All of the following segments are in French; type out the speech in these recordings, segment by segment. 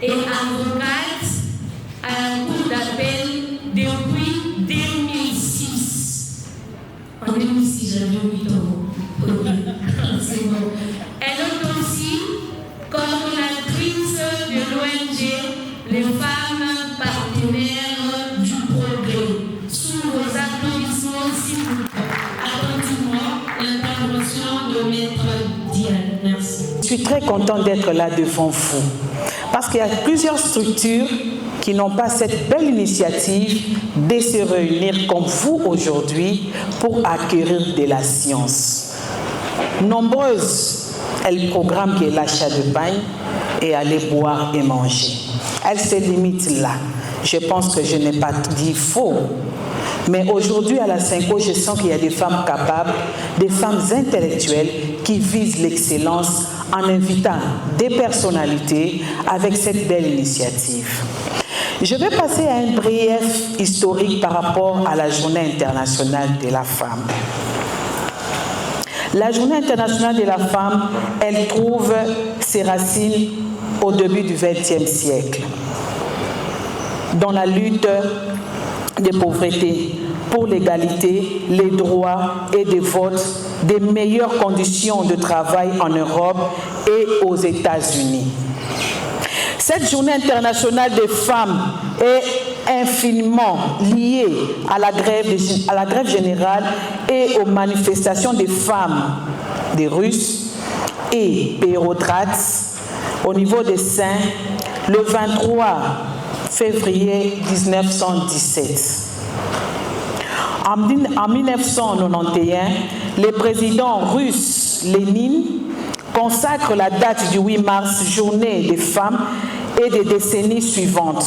et avocate à la cour d'appel depuis 2006. En 2006, j'avais 8 ans. C'est bon. Elle est aussi coordonnatrice de l'ONG Les Femmes Partenaires du Progrès. Sous vos applaudissements, s'il vous plaît. Attentivement, l'intervention de Maître Diane. Merci. Je suis très contente d'être là devant vous. Parce qu'il y a plusieurs structures qui n'ont pas cette belle initiative de se réunir comme vous aujourd'hui pour acquérir de la science. Nombreuses, elles programment que l'achat de pain et aller boire et manger. Elles se limitent là. Je pense que je n'ai pas dit faux. Mais aujourd'hui, à la Synco, je sens qu'il y a des femmes capables, des femmes intellectuelles qui visent l'excellence en invitant des personnalités avec cette belle initiative. Je vais passer à un bref historique par rapport à la Journée internationale de la femme. La Journée internationale de la femme, elle trouve ses racines au début du XXe siècle, dans la lutte des pauvretés, pour l'égalité, les droits et des votes, des meilleures conditions de travail en Europe et aux États-Unis. Cette journée internationale des femmes est infiniment liée à la grève générale et aux manifestations des femmes, des Russes et pérotrates au niveau des Saints le 23 février 1917. En 1991, le président russe Lénine consacre la date du 8 mars, journée des femmes, et des décennies suivantes.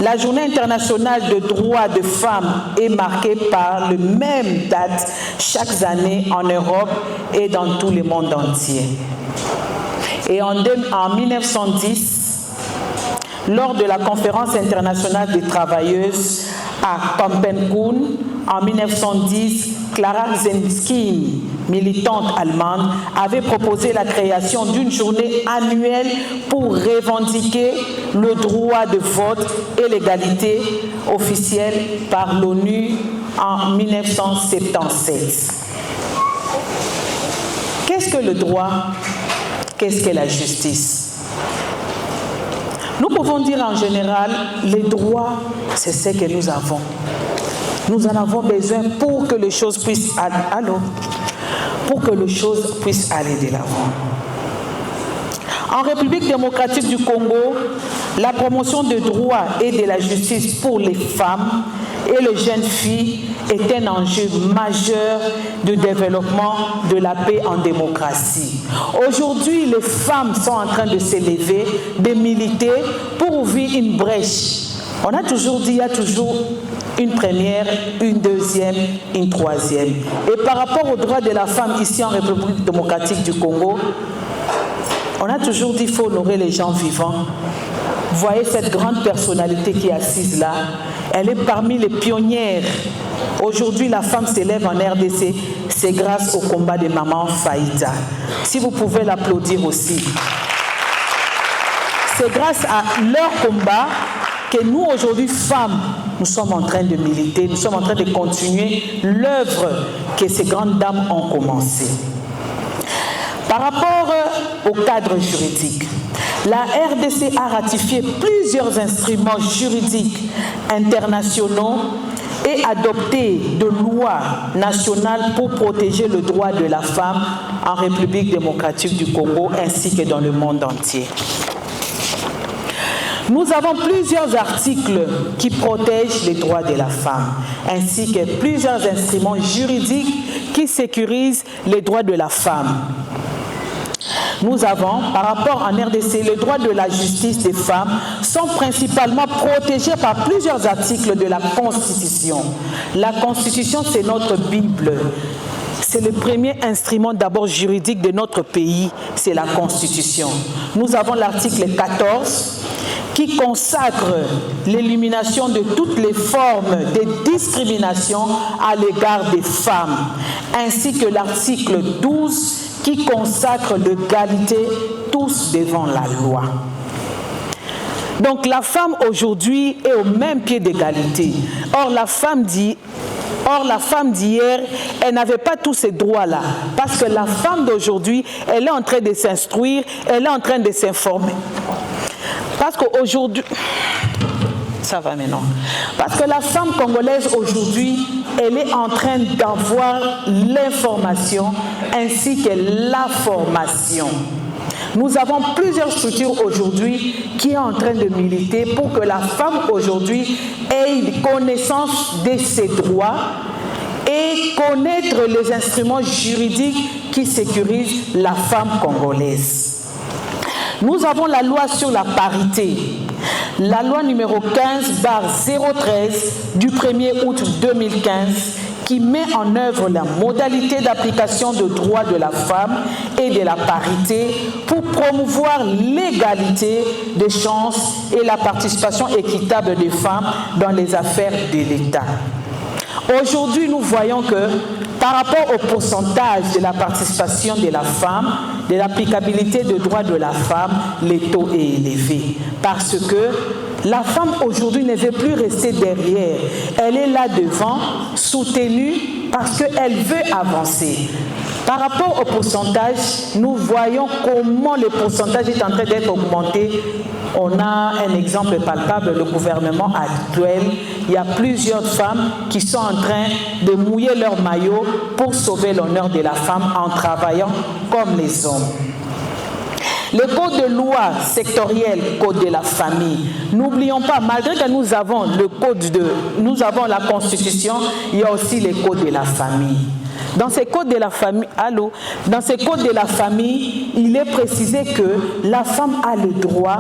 La journée internationale de droits de femmes est marquée par la même date chaque année en Europe et dans tout le monde entier. Et en 1910, lors de la conférence internationale des travailleuses à Copenhague, en 1910, Clara Zetkin, militante allemande, avait proposé la création d'une journée annuelle pour revendiquer le droit de vote et l'égalité officielle par l'ONU en 1977. Qu'est-ce que le droit? Qu'est-ce que la justice? Nous pouvons dire en général, les droits, c'est ce que nous avons. Nous en avons besoin pour que les choses puissent aller, pour que les choses puissent aller de l'avant. En République démocratique du Congo, la promotion des droits et de la justice pour les femmes et les jeunes filles est un enjeu majeur de développement de la paix en démocratie. Aujourd'hui, les femmes sont en train de s'élever, de militer pour ouvrir une brèche. On a toujours dit, il y a toujours une première, une deuxième, une troisième. Et par rapport aux droits de la femme ici en République démocratique du Congo, on a toujours dit qu'il faut honorer les gens vivants. Vous voyez cette grande personnalité qui est assise là, elle est parmi les pionnières. Aujourd'hui, la femme s'élève en RDC, c'est grâce au combat de Maman Faïda. Si vous pouvez l'applaudir aussi. C'est grâce à leur combat que nous, aujourd'hui, femmes, nous sommes en train de militer, nous sommes en train de continuer l'œuvre que ces grandes dames ont commencée. Par rapport au cadre juridique, la RDC a ratifié plusieurs instruments juridiques internationaux et adopté de lois nationales pour protéger le droit de la femme en République démocratique du Congo ainsi que dans le monde entier. Nous avons plusieurs articles qui protègent les droits de la femme, ainsi que plusieurs instruments juridiques qui sécurisent les droits de la femme. Nous avons, par rapport en RDC, les droits de la justice des femmes sont principalement protégés par plusieurs articles de la Constitution. La Constitution, c'est notre Bible. C'est le premier instrument d'abord juridique de notre pays, c'est la Constitution. Nous avons l'article 14 qui consacre l'élimination de toutes les formes de discrimination à l'égard des femmes, ainsi que l'article 12 qui consacre l'égalité tous devant la loi. Donc la femme aujourd'hui est au même pied d'égalité. Or la femme d'hier, elle n'avait pas tous ces droits-là. Parce que la femme d'aujourd'hui, elle est en train de s'instruire, elle est en train de s'informer. Parce qu'aujourd'hui... Ça va maintenant. Parce que la femme congolaise aujourd'hui, elle est en train d'avoir l'information ainsi que la formation. Nous avons plusieurs structures aujourd'hui qui sont en train de militer pour que la femme aujourd'hui ait connaissance de ses droits et connaître les instruments juridiques qui sécurisent la femme congolaise. Nous avons la loi sur la parité, la loi numéro 15/013 du 1er août 2015 qui met en œuvre la modalité d'application de droits de la femme et de la parité pour promouvoir l'égalité des chances et la participation équitable des femmes dans les affaires de l'État. Aujourd'hui, nous voyons que par rapport au pourcentage de la participation de la femme, de l'applicabilité des droits de la femme, le taux est élevé. Parce que la femme aujourd'hui ne veut plus rester derrière. Elle est là devant, soutenue, parce qu'elle veut avancer. Par rapport au pourcentage, nous voyons comment le pourcentage est en train d'être augmenté. On a un exemple palpable, le gouvernement actuel. Il y a plusieurs femmes qui sont en train de mouiller leur maillot pour sauver l'honneur de la femme en travaillant comme les hommes. Le code de loi sectoriel, code de la famille. N'oublions pas, malgré que nous avons la Constitution, il y a aussi le code de la famille. Dans ces codes de la famille, dans ces codes de la famille, il est précisé que la femme a le droit.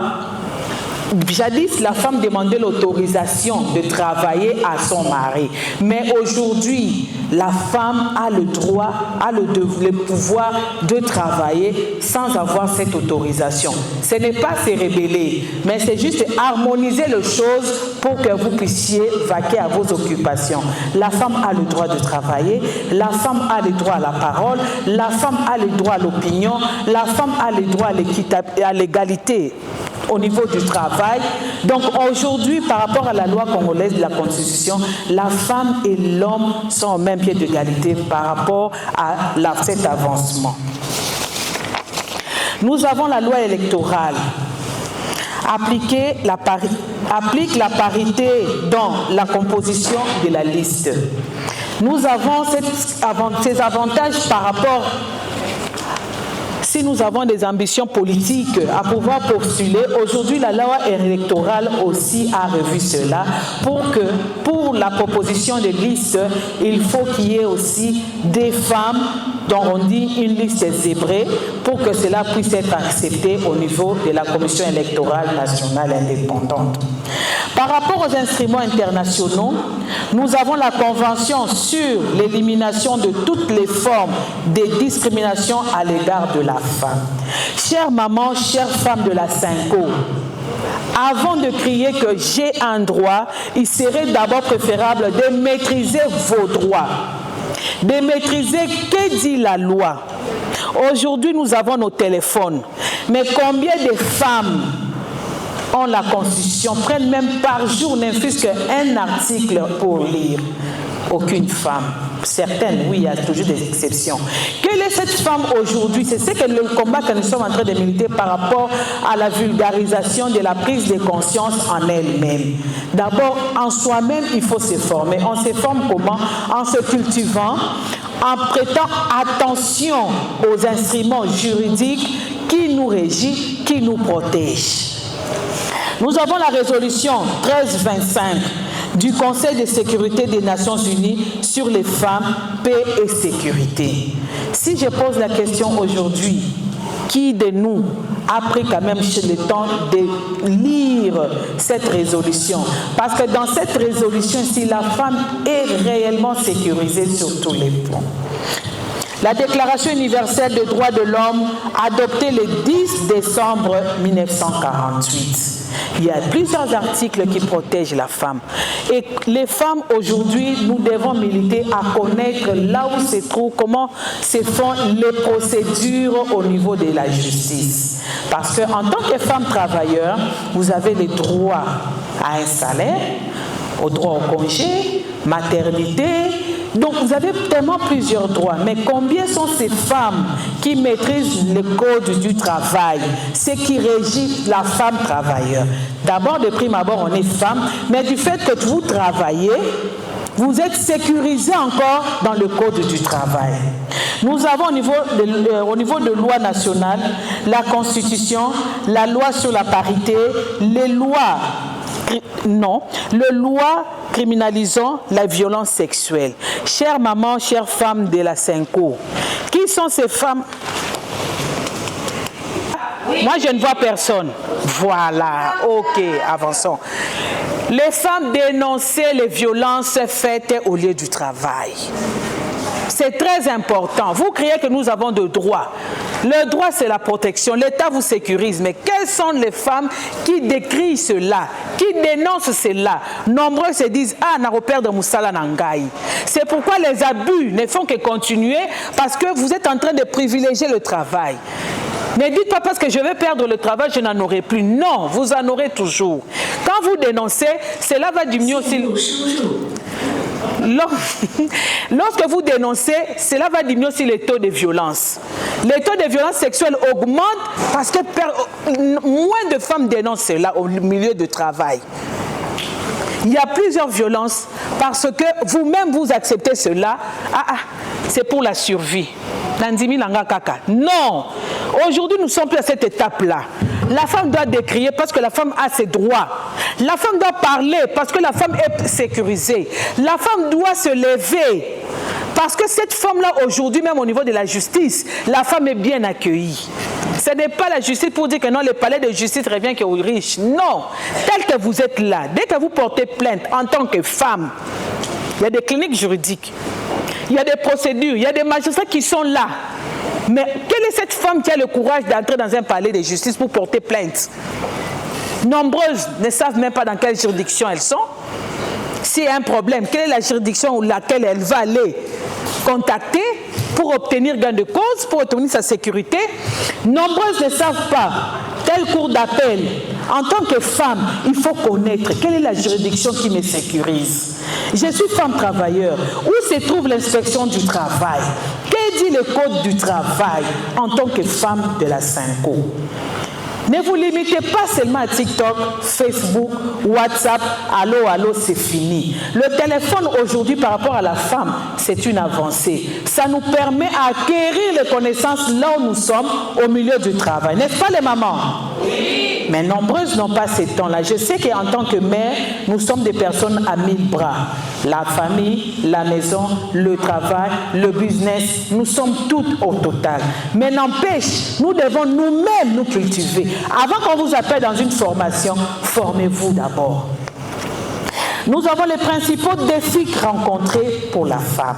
Jadis, la femme demandait l'autorisation de travailler à son mari. Mais aujourd'hui, la femme a le droit, le pouvoir de travailler sans avoir cette autorisation. Ce n'est pas se rebeller, mais c'est juste harmoniser les choses pour que vous puissiez vaquer à vos occupations. La femme a le droit de travailler, la femme a le droit à la parole, la femme a le droit à l'opinion, la femme a le droit à l'égalité au niveau du travail. Donc aujourd'hui, par rapport à la loi congolaise de la Constitution, la femme et l'homme sont au même pied d'égalité par rapport à cet avancement. Nous avons la loi électorale. Applique la parité dans la composition de la liste. Nous avons ces avantages par rapport. Si nous avons des ambitions politiques à pouvoir postuler, aujourd'hui la loi électorale aussi a revu cela pour la proposition de liste, il faut qu'il y ait aussi des femmes dont on dit une liste zébrée pour que cela puisse être accepté au niveau de la Commission électorale nationale indépendante. Par rapport aux instruments internationaux, nous avons la Convention sur l'élimination de toutes les formes de discrimination à l'égard de la femme. Chère maman, chère femme de la Cinco, avant de crier que j'ai un droit, il serait d'abord préférable de maîtriser vos droits, de maîtriser que dit la loi. Aujourd'hui, nous avons nos téléphones, mais combien de femmes ont la Constitution, prennent même par jour, ne fût-ce qu'un article pour lire? Aucune femme. Certaines, oui, il y a toujours des exceptions. Quelle est cette femme aujourd'hui? C'est le combat que nous sommes en train de militer par rapport à la vulgarisation de la prise de conscience en elle-même. D'abord, en soi-même, il faut se former. On se forme comment? En se cultivant, en prêtant attention aux instruments juridiques qui nous régissent, qui nous protègent. Nous avons la résolution 1325 du Conseil de sécurité des Nations Unies sur les femmes, paix et sécurité. Si je pose la question aujourd'hui, qui de nous a pris quand même le temps de lire cette résolution? Parce que dans cette résolution, si la femme est réellement sécurisée sur tous les points. La Déclaration universelle des droits de l'homme, adoptée le 10 décembre 1948. Il y a plusieurs articles qui protègent la femme. Et les femmes, aujourd'hui, nous devons militer à connaître là où se trouve, comment se font les procédures au niveau de la justice. Parce qu'en tant que femme travailleuse, vous avez le droit à un salaire, au droit au congé, maternité. Donc vous avez tellement plusieurs droits. Mais combien sont ces femmes qui maîtrisent le code du travail, ce qui régit la femme travailleuse? D'abord, de prime abord, on est femme, mais du fait que vous travaillez, vous êtes sécurisé encore dans le code du travail. Nous avons au niveau de loi nationale, la Constitution, la loi sur la parité, les lois criminalisant la violence sexuelle. Chères mamans, chères femmes de la Cinco, qui sont ces femmes? Moi, je ne vois personne. Voilà, ok, avançons. Les femmes dénonçaient les violences faites au lieu du travail. C'est très important. Vous croyez que nous avons de droits. Le droit, c'est la protection. L'État vous sécurise. Mais quelles sont les femmes qui décrient cela, qui dénoncent cela? Nombreux se disent « Ah, n'a perdre Moussala Nangaï ». C'est pourquoi les abus ne font que continuer, parce que vous êtes en train de privilégier le travail. Ne dites pas parce que je vais perdre le travail, je n'en aurai plus. Non, vous en aurez toujours. Quand vous dénoncez, cela va diminuer aussi. Lorsque vous dénoncez, cela va diminuer aussi les taux de violence. Les taux de violence sexuelle augmentent parce que moins de femmes dénoncent cela au milieu du travail. Il y a plusieurs violences parce que vous-même vous acceptez cela. C'est pour la survie. Non, aujourd'hui nous sommes plus à cette étape-là. La femme doit décrier parce que la femme a ses droits. La femme doit parler parce que la femme est sécurisée. La femme doit se lever parce que cette femme-là aujourd'hui, même au niveau de la justice, la femme est bien accueillie. Ce n'est pas la justice pour dire que non, le palais de justice revient qu'aux riches. Non, tel que vous êtes là, dès que vous portez plainte en tant que femme, il y a des cliniques juridiques, il y a des procédures, il y a des magistrats qui sont là. Mais quelle est cette femme qui a le courage d'entrer dans un palais de justice pour porter plainte? Nombreuses ne savent même pas dans quelle juridiction elles sont. S'il y a un problème, quelle est la juridiction où laquelle elle va aller contacter pour obtenir gain de cause, pour obtenir sa sécurité? Nombreuses ne savent pas. Telle cour d'appel, en tant que femme, il faut connaître quelle est la juridiction qui me sécurise. Je suis femme travailleur. Où se trouve l'inspection du travail? Que dit le code du travail en tant que femme de la Cinco? Ne vous limitez pas seulement à TikTok, Facebook, WhatsApp, allô, c'est fini. Le téléphone aujourd'hui par rapport à la femme, c'est une avancée. Ça nous permet d'acquérir les connaissances là où nous sommes, au milieu du travail. N'est-ce pas les mamans? Oui. Mais nombreuses n'ont pas ces temps-là. Je sais qu'en tant que mère, nous sommes des personnes à 1000 bras. La famille, la maison, le travail, le business, nous sommes toutes au total. Mais n'empêche, nous devons nous-mêmes nous cultiver. Avant qu'on vous appelle dans une formation, formez-vous d'abord. Nous avons les principaux défis rencontrés pour la femme.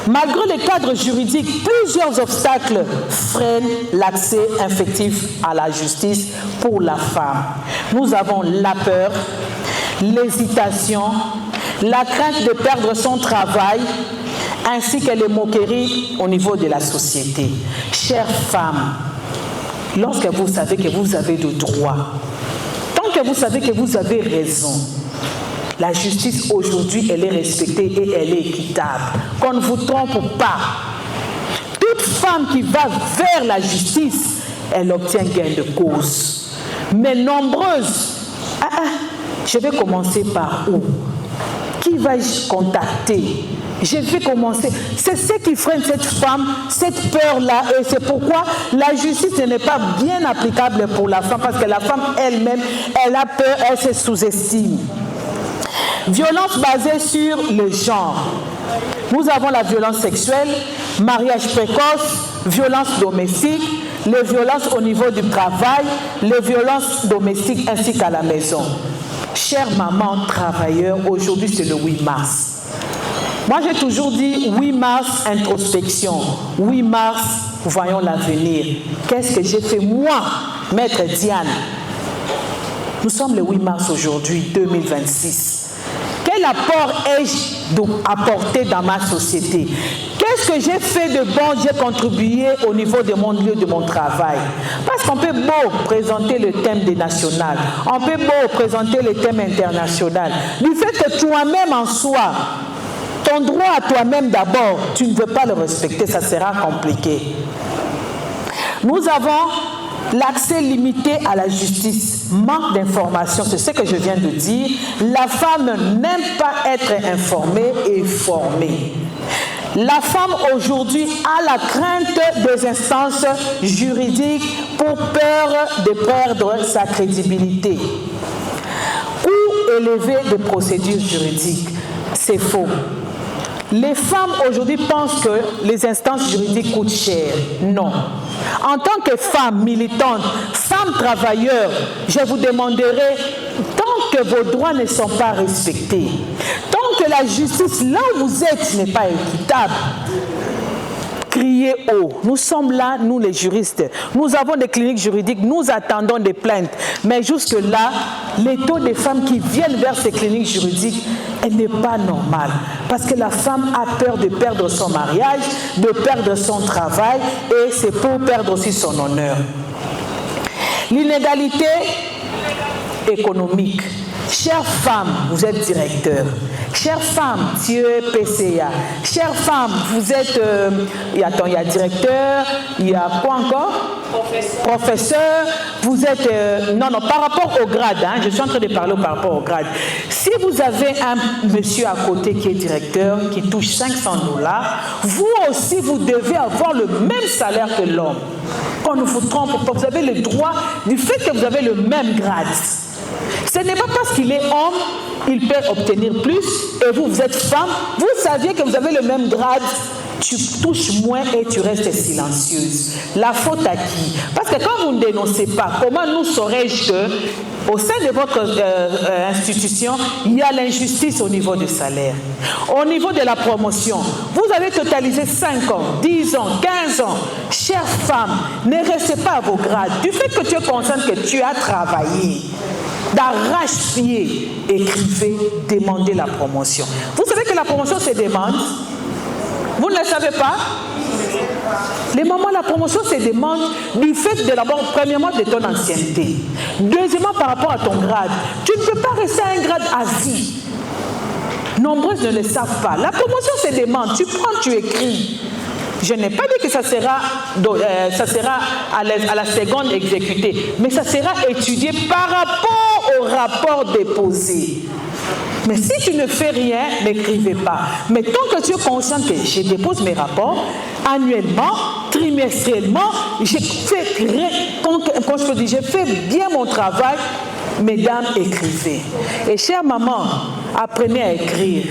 Malgré le cadre juridique, plusieurs obstacles freinent l'accès effectif à la justice pour la femme. Nous avons la peur, l'hésitation, la crainte de perdre son travail, ainsi que les moqueries au niveau de la société. Chères femmes, lorsque vous savez que vous avez de droits, tant que vous savez que vous avez raison, la justice aujourd'hui, elle est respectée et elle est équitable. Qu'on ne vous trompe pas. Toute femme qui va vers la justice, elle obtient gain de cause. Mais nombreuses, je vais commencer par où? Qui vais-je contacter? Je vais commencer. C'est ce qui freine cette femme, cette peur-là. Et c'est pourquoi la justice n'est pas bien applicable pour la femme. Parce que la femme elle-même, elle a peur, elle se sous-estime. Violence basée sur le genre. Nous avons la violence sexuelle, mariage précoce, violence domestique, les violences au niveau du travail, les violences domestiques ainsi qu'à la maison. Chères mamans travailleurs, aujourd'hui c'est le 8 mars. Moi, j'ai toujours dit 8 mars, introspection. 8 mars, voyons l'avenir. Qu'est-ce que j'ai fait, moi, Maître Diane? Nous sommes le 8 mars aujourd'hui, 2026. Quel apport ai-je apporté dans ma société? Qu'est-ce que j'ai fait de bon? J'ai contribué au niveau de mon lieu de mon travail. Parce qu'on peut beau présenter le thème des nationales, on peut beau présenter le thème international. Du fait que toi-même en soi, ton droit à toi-même d'abord, tu ne veux pas le respecter, ça sera compliqué. Nous avons l'accès limité à la justice, manque d'information, c'est ce que je viens de dire. La femme n'aime pas être informée et formée. La femme aujourd'hui a la crainte des instances juridiques pour peur de perdre sa crédibilité. Coût élevé de procédures juridiques, c'est faux. Les femmes aujourd'hui pensent que les instances juridiques coûtent cher. Non. En tant que femme militante, femme travailleure, je vous demanderai, tant que vos droits ne sont pas respectés, tant que la justice, là où vous êtes, n'est pas équitable, criez haut. Nous sommes là, nous les juristes. Nous avons des cliniques juridiques, nous attendons des plaintes. Mais jusque-là, les taux des femmes qui viennent vers ces cliniques juridiques, elle n'est pas normale. Parce que la femme a peur de perdre son mariage, de perdre son travail, et c'est pour perdre aussi son honneur. L'inégalité économique. Chère femme, vous êtes directeur. Chère femme, tu es PCA. Chère femme, vous êtes... il y a directeur, il y a quoi encore? Professeur. Vous êtes... non, par rapport au grade, je suis en train de parler par rapport au grade. Si vous avez un monsieur à côté qui est directeur, qui touche 500 $, vous aussi, vous devez avoir le même salaire que l'homme. Qu'on ne vous trompe pas, vous avez le droit du fait que vous avez le même grade. Ce n'est pas parce qu'il est homme, il peut obtenir plus, et vous êtes femme, vous saviez que vous avez le même grade, tu touches moins et tu restes silencieuse. La faute à qui? Parce que quand vous ne dénoncez pas, comment nous saurais-je que, au sein de votre institution, il y a l'injustice au niveau du salaire? Au niveau de la promotion, vous avez totalisé 5 ans, 10 ans, 15 ans. Chère femme, ne restez pas à vos grades. Du fait que tu es consciente que tu as travaillé, d'arrache-pied, écrivez, demandez la promotion. Vous savez que la promotion se demande? Vous ne le savez pas? Les mamans, la promotion se demande du fait de d'abord, premièrement, de ton ancienneté. Deuxièmement, par rapport à ton grade. Tu ne peux pas rester à un grade à vie. Nombreuses ne le savent pas. La promotion se demande, tu prends, tu écris. Je n'ai pas dit que ça sera à la seconde exécutée, mais ça sera étudié par rapport au rapport déposé. Mais si tu ne fais rien, n'écrivez pas. Mais tant que tu es conscient que je dépose mes rapports annuellement, trimestriellement, j'ai fait bien mon travail, mesdames, écrivez. Et chère maman, apprenez à écrire.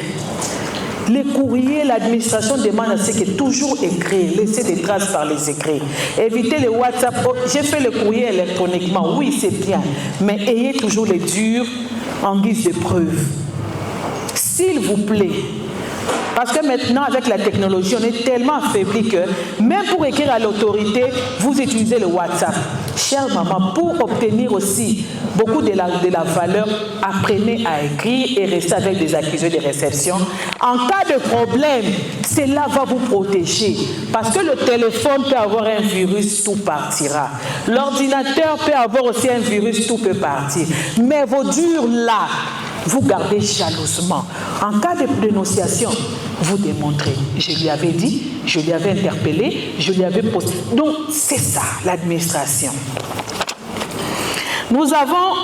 Les courriers, l'administration demande à ce que toujours écrire, laisser des traces par les écrits. Évitez le WhatsApp. Oh, j'ai fait le courrier électroniquement, oui, c'est bien, mais ayez toujours les durs en guise de preuve. S'il vous plaît, parce que maintenant, avec la technologie, on est tellement affaibli que même pour écrire à l'autorité, vous utilisez le WhatsApp. Chère maman, pour obtenir aussi beaucoup de la valeur, apprenez à écrire et restez avec des accusés de réception. En cas de problème, cela va vous protéger. Parce que le téléphone peut avoir un virus, tout partira. L'ordinateur peut avoir aussi un virus, tout peut partir. Mais vos durs là, vous gardez jalousement. En cas de dénonciation, vous démontrez. Je lui avais dit, je lui avais interpellé, je lui avais posé. Donc, c'est ça, l'administration. Nous avons,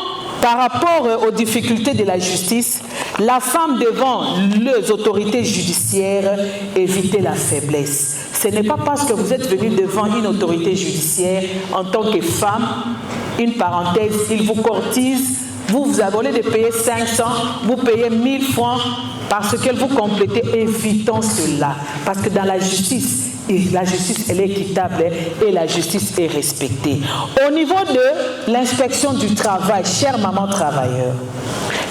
par rapport aux difficultés de la justice, la femme devant les autorités judiciaires, éviter la faiblesse. Ce n'est pas parce que vous êtes venu devant une autorité judiciaire en tant que femme, une parenthèse, il vous courtise. Vous avez volé de payer 500, vous payez 1000 francs parce que vous complétez, évitons cela. Parce que dans la justice, elle est équitable et la justice est respectée. Au niveau de l'inspection du travail, chère maman travailleur,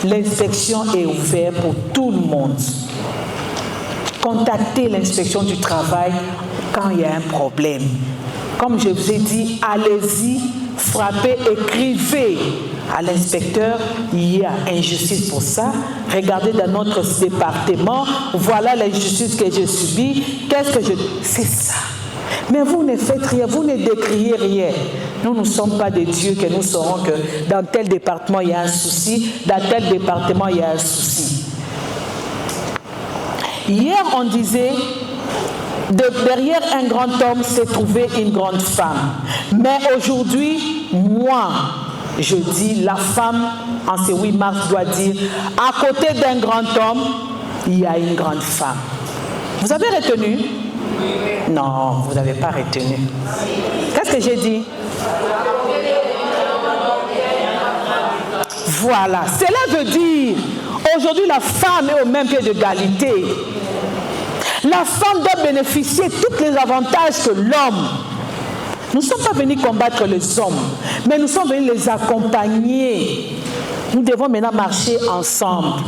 l'inspection est ouverte pour tout le monde. contactez l'inspection du travail quand il y a un problème. Comme je vous ai dit, allez-y, frappez, écrivez à l'inspecteur, il y a injustice pour ça. Regardez dans notre département, voilà l'injustice que j'ai subie. Qu'est-ce que je... C'est ça. Mais vous ne faites rien, vous ne décriez rien. Nous ne sommes pas des dieux que nous saurons que dans tel département il y a un souci, dans tel département il y a un souci. Hier on disait, derrière un grand homme s'est trouvée une grande femme. Mais aujourd'hui, moi, je dis, la femme, en ce 8 mars, doit dire, à côté d'un grand homme, il y a une grande femme. Vous avez retenu? Non, vous n'avez pas retenu. Qu'est-ce que j'ai dit? Voilà, cela veut dire, aujourd'hui la femme est au même pied d'égalité. La femme doit bénéficier de tous les avantages que l'homme. Nous ne sommes pas venus combattre les hommes, mais nous sommes venus les accompagner. Nous devons maintenant marcher ensemble.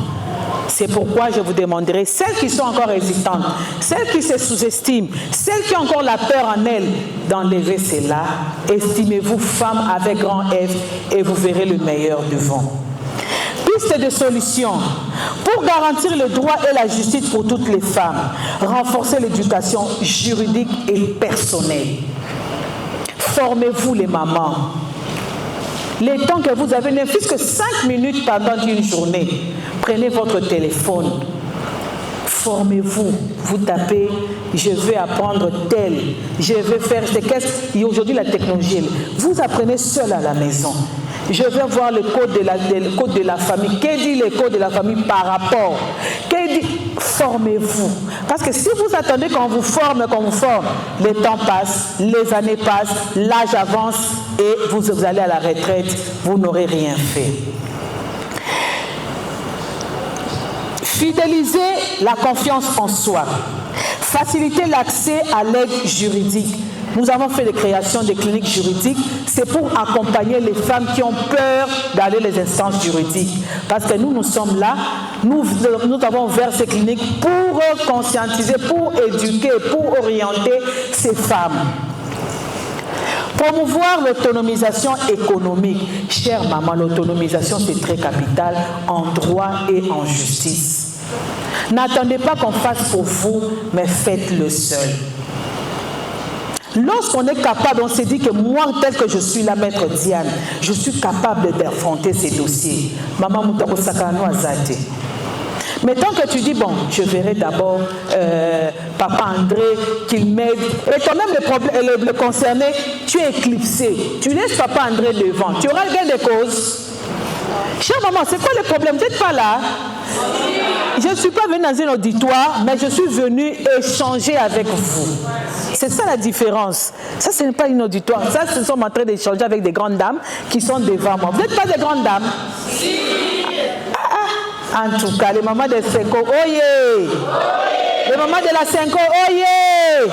C'est pourquoi je vous demanderai, celles qui sont encore hésitantes, celles qui se sous-estiment, celles qui ont encore la peur en elles, d'enlever cela. Estimez-vous femme avec grand F et vous verrez le meilleur devant. Piste de solution. Pour garantir le droit et la justice pour toutes les femmes, renforcer l'éducation juridique et personnelle. Formez-vous les mamans. Les temps que vous avez, ne fût-ce que 5 minutes pendant une journée, prenez votre téléphone. Formez-vous. Vous tapez, je vais apprendre tel, je vais faire ce qu'est-ce. Aujourd'hui, la technologie, vous apprenez seul à la maison. Je vais voir le code de la famille. Qu'est-ce dit le code de la famille par rapport? Qu'est-ce dit? Formez-vous. Parce que si vous attendez qu'on vous forme, le temps passe, les années passent, l'âge avance et vous allez à la retraite, vous n'aurez rien fait. Fidéliser la confiance en soi. Faciliter l'accès à l'aide juridique. Nous avons fait des créations de cliniques juridiques. C'est pour accompagner les femmes qui ont peur d'aller les instances juridiques. Parce que nous sommes là, nous avons ouvert ces cliniques pour conscientiser, pour éduquer, pour orienter ces femmes. Promouvoir l'autonomisation économique. Chère maman, l'autonomisation c'est très capital en droit et en justice. N'attendez pas qu'on fasse pour vous, mais faites-le seul. Lorsqu'on est capable, on s'est dit que moi, tel que je suis la maître Diane, je suis capable d'affronter ces dossiers. Maman Moutako Sakano Azate. Mais tant que tu dis, bon, je verrai d'abord Papa André qu'il m'aide. Et quand même le concerné, tu es éclipsé. Tu laisses Papa André devant. Tu auras gain de cause. Chère maman, c'est quoi le problème? Vous n'êtes pas là? Je ne suis pas venue dans un auditoire, mais je suis venue échanger avec vous. C'est ça la différence. Ça, ce n'est pas une auditoire. Ça, ce sont en train d'échanger avec des grandes dames qui sont devant moi. Vous n'êtes pas des grandes dames? En tout cas, les mamans de Senko, oyez! Les mamans de la Senko, oyez!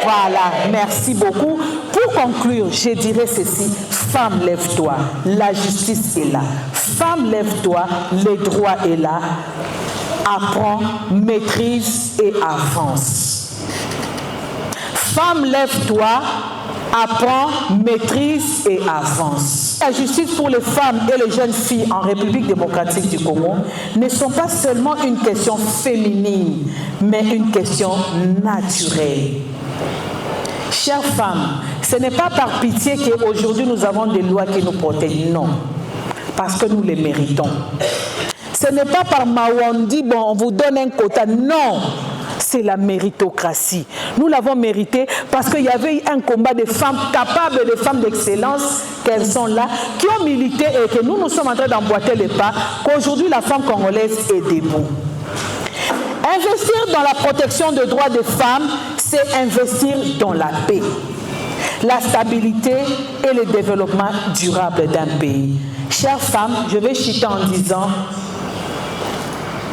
Voilà, merci beaucoup. Pour conclure, je dirais ceci. Femme, lève-toi. La justice est là. Femme, lève-toi. Le droit est là. Apprends, maîtrise et avance. Femme, lève-toi. Apprends, maîtrise et avance. La justice pour les femmes et les jeunes filles en République démocratique du Congo ne sont pas seulement une question féminine, mais une question naturelle. Chères femmes, ce n'est pas par pitié qu'aujourd'hui nous avons des lois qui nous protègent, non, parce que nous les méritons. Ce n'est pas par Mawandi, bon, on vous donne un quota, non. C'est la méritocratie. Nous l'avons mérité parce qu'il y avait eu un combat de femmes capables, de femmes d'excellence, qu'elles sont là, qui ont milité et que nous sommes en train d'emboîter les pas, qu'aujourd'hui la femme congolaise est debout. Investir dans la protection des droits des femmes, c'est investir dans la paix, la stabilité et le développement durable d'un pays. Chères femmes, je vais chuter en disant,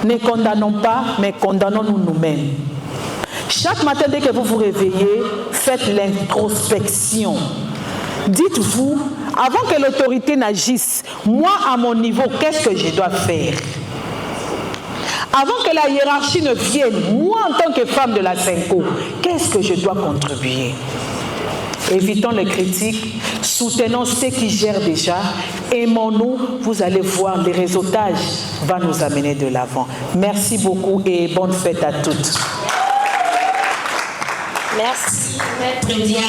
ne condamnons pas, mais condamnons-nous nous-mêmes. Chaque matin, dès que vous vous réveillez, faites l'introspection. Dites-vous, avant que l'autorité n'agisse, moi à mon niveau, qu'est-ce que je dois faire? avant que la hiérarchie ne vienne, moi en tant que femme de la Senco, qu'est-ce que je dois contribuer? Évitons les critiques, soutenons ceux qui gèrent déjà, aimons-nous, vous allez voir, le réseautage va nous amener de l'avant. Merci beaucoup et bonne fête à toutes. Merci, Maître Diane.